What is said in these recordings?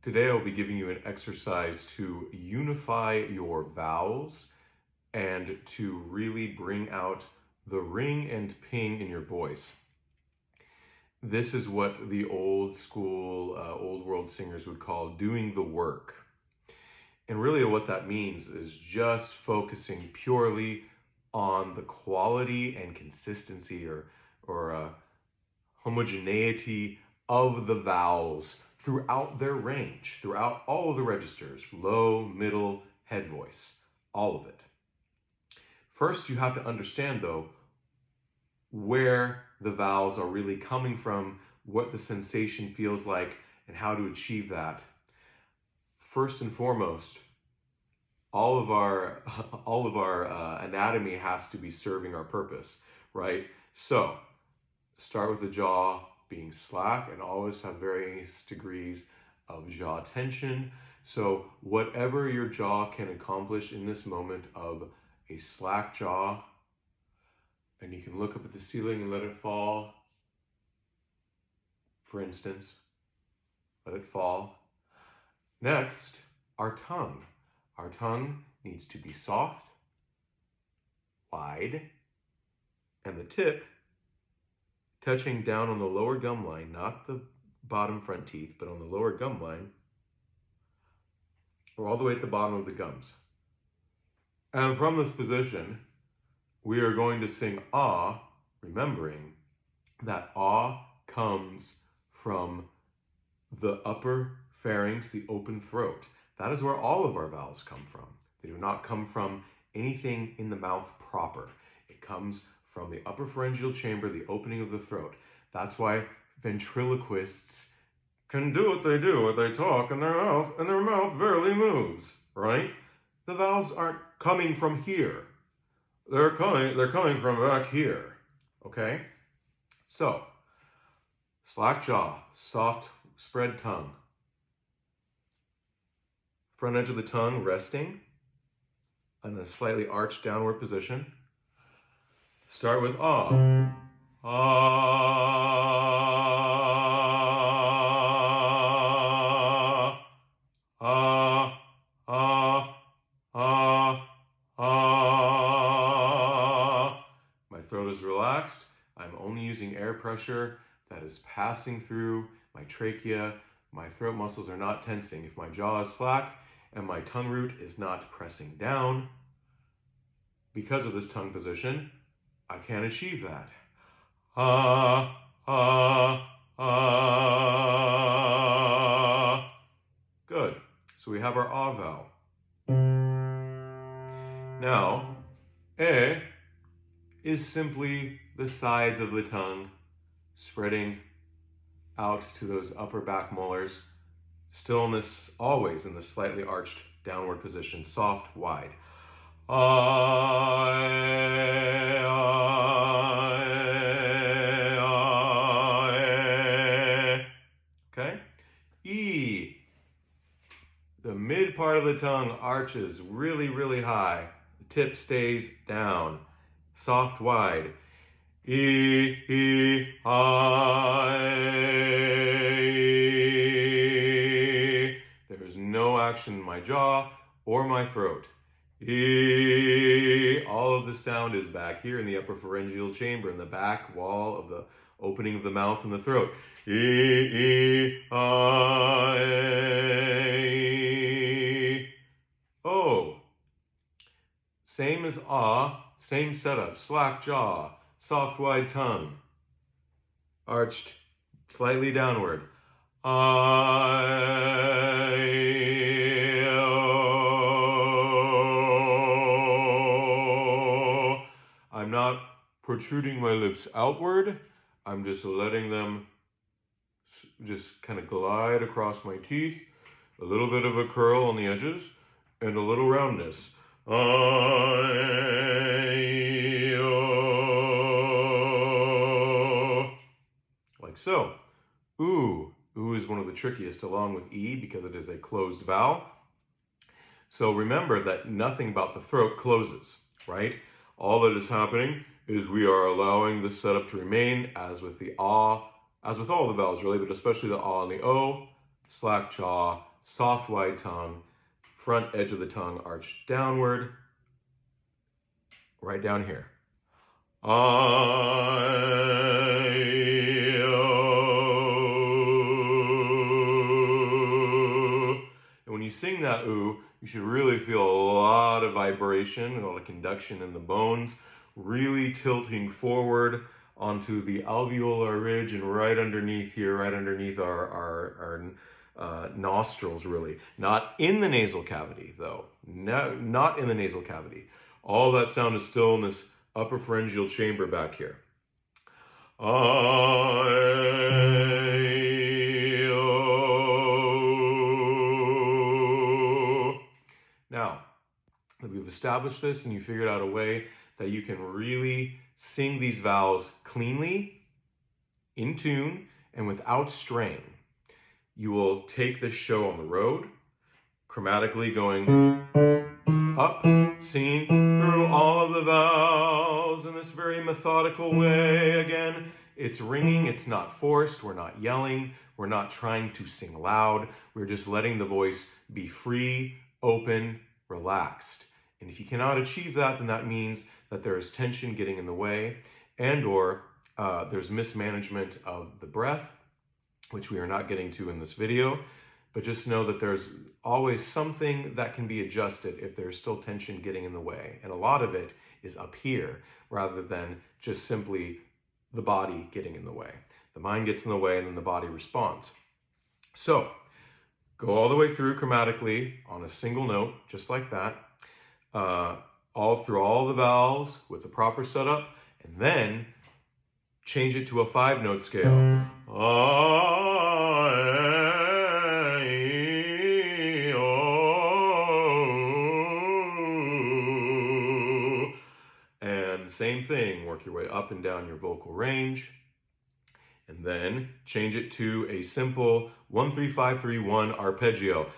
Today I'll be giving you an exercise to unify your vowels and to really bring out the ring and ping in your voice. This is what the old school, old world singers would call doing the work. And really what that means is just focusing purely on the quality and consistency or homogeneity of the vowels throughout their range, throughout all of the registers, low, middle, head voice, all of it. First, you have to understand, though, where the vowels are really coming from, what the sensation feels like, and how to achieve that. First and foremost, all of our anatomy has to be serving our purpose, right? So, start with the jaw being slack and always have various degrees of jaw tension. So whatever your jaw can accomplish in this moment of a slack jaw, and you can look up at the ceiling and let it fall. For instance, let it fall. Next, our tongue. Our tongue needs to be soft, wide, and the tip touching down on the lower gum line, not the bottom front teeth, but on the lower gum line, or all the way at the bottom of the gums. And from this position, we are going to sing ah, remembering that ah comes from the upper pharynx, the open throat. That is where all of our vowels come from. They do not come from anything in the mouth proper. It comes from the upper pharyngeal chamber, the opening of the throat. That's why ventriloquists can do what they do when they talk and their mouth barely moves, right? The vowels aren't coming from here. They're coming from back here, okay? So, slack jaw, soft spread tongue. Front edge of the tongue resting in a slightly arched downward position. Start with ah. Ah. Ah. Ah. Ah. Ah. My throat is relaxed. I'm only using air pressure that is passing through my trachea. My throat muscles are not tensing. If my jaw is slack and my tongue root is not pressing down, because of this tongue position, I can't achieve that. Ah, ah, ah. Good. So we have our ah vowel. Now, eh is simply the sides of the tongue spreading out to those upper back molars, still in this, always in the slightly arched downward position, soft, wide. Okay? E. The mid part of the tongue arches really, really high. The tip stays down. Soft, wide. E, E, I. There is no action in my jaw or my throat. E. All of the sound is back here in the upper pharyngeal chamber, in the back wall of the opening of the mouth and the throat. E, E, I. O. Same as ah, same setup. Slack jaw, soft wide tongue, arched slightly downward. I'm not protruding my lips outward. I'm just letting them just kind of glide across my teeth. A little bit of a curl on the edges and a little roundness. Like so. Ooh. Ooh is one of the trickiest along with E because it is a closed vowel. So remember that nothing about the throat closes, right? All that is happening is we are allowing the setup to remain as with the ah, as with all the vowels really, but especially the ah and the o, slack jaw, soft wide tongue, front edge of the tongue arched downward, right down here. And when you sing that ooh, you should really feel a lot of vibration, a lot of conduction in the bones, really tilting forward onto the alveolar ridge and right underneath here, right underneath our nostrils, really. Not in the nasal cavity, though. No, not in the nasal cavity. All that sound is still in this upper pharyngeal chamber back here. Now that we've established this and you figured out a way that you can really sing these vowels cleanly, in tune, and without strain, you will take this show on the road, chromatically going up, singing through all of the vowels in this very methodical way. Again, it's ringing, it's not forced, we're not yelling, we're not trying to sing loud, we're just letting the voice be free, open, relaxed. And if you cannot achieve that, then that means that there is tension getting in the way, and or there's mismanagement of the breath, which we are not getting to in this video. But just know that there's always something that can be adjusted if there's still tension getting in the way. And a lot of it is up here rather than just simply the body getting in the way. The mind gets in the way and then the body responds. So go all the way through chromatically on a single note, just like that, all through all the vowels with the proper setup, and then change it to a 5-note scale. And same thing, work your way up and down your vocal range, and then change it to a simple 1-3-5-3-1 arpeggio.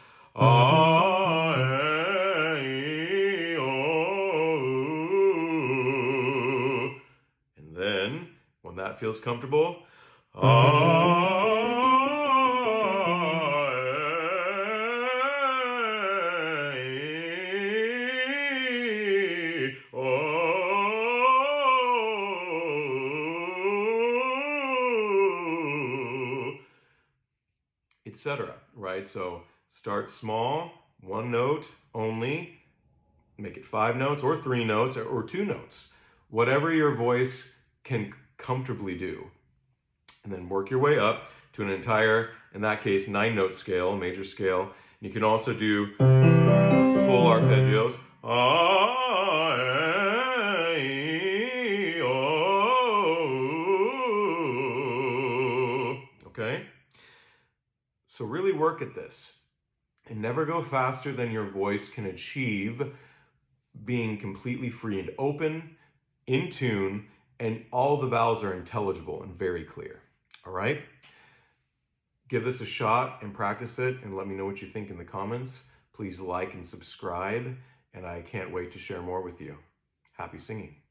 And then, when that feels comfortable, etc. Right? So start small, 1 note only, make it 5 notes or 3 notes or 2 notes, whatever your voice can comfortably do. And then work your way up to an entire, in that case, 9-note scale, major scale. You can also do full arpeggios. Okay? So really work at this. And never go faster than your voice can achieve being completely free and open, in tune, and all the vowels are intelligible and very clear. All right? Give this a shot and practice it and let me know what you think in the comments. Please like and subscribe, and I can't wait to share more with you. Happy singing.